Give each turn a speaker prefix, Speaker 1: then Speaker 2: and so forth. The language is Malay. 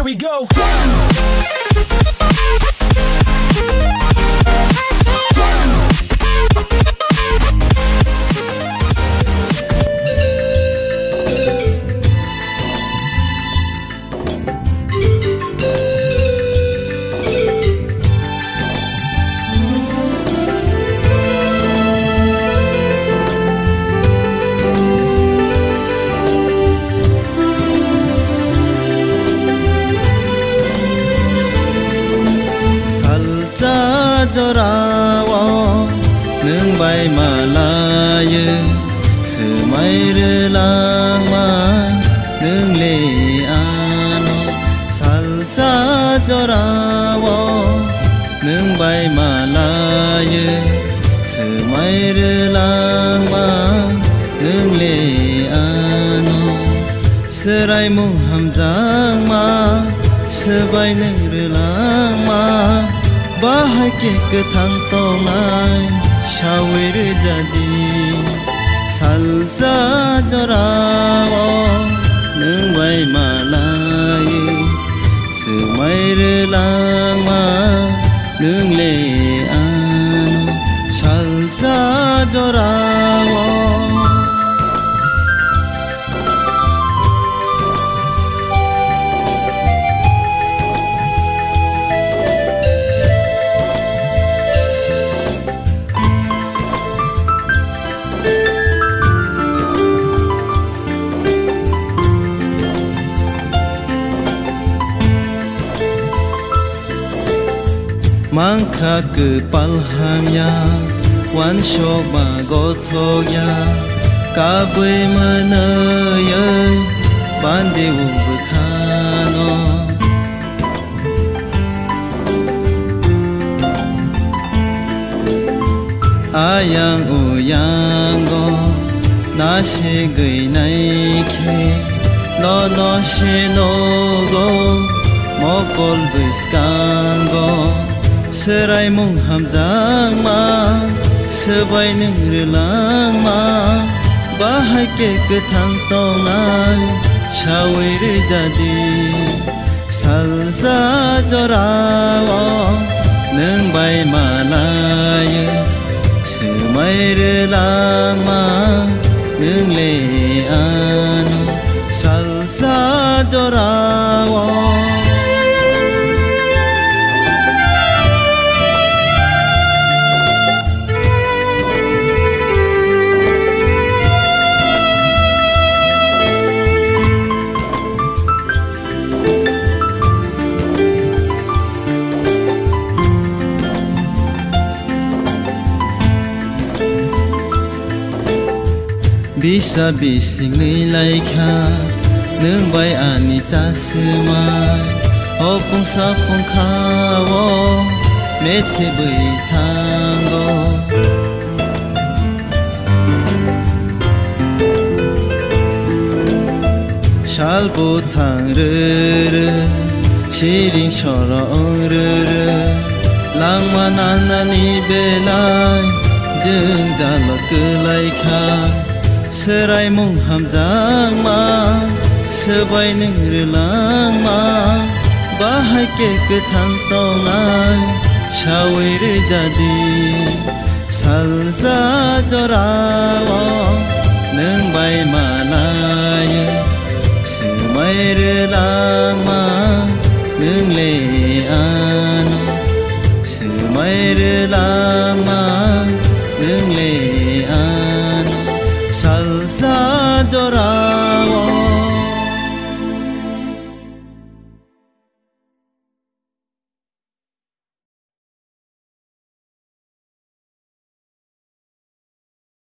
Speaker 1: Here we go.
Speaker 2: Jorawo nung bay malaye semai langma nung le ano salsa jorawo nung bay malaye semai langma nung le ano serai mu hamzang ma sebai nung langma Bahagia ketang tongai syawir jadi salsa jorawo nung bay malaye semai langma nung le ano salsa jorawo Mangka kepalhamnya wan shoba gotogya kabwe meneye bande ubekano ayang uyanggo nasi gei naike no no shinogo mokol biskango Serai mung hamzang ma sebai nengrelang ma bahagia ketang tongai syawir jadi salsa jorawo nung bay malaye semai langma nung le ano salsa jorawo Bisa bising nilai ka nung bay ani casemai opung sapung kawo mete bay tango shalbo tang rere shiring shorong rere langma nanani belai jeng jalot kelai ka Serai mung hamzang ma sebai nengrelang ma bahagia ketang tongai syawir jadi salsa jorawo nung bay malaye semai langma nung le ano semai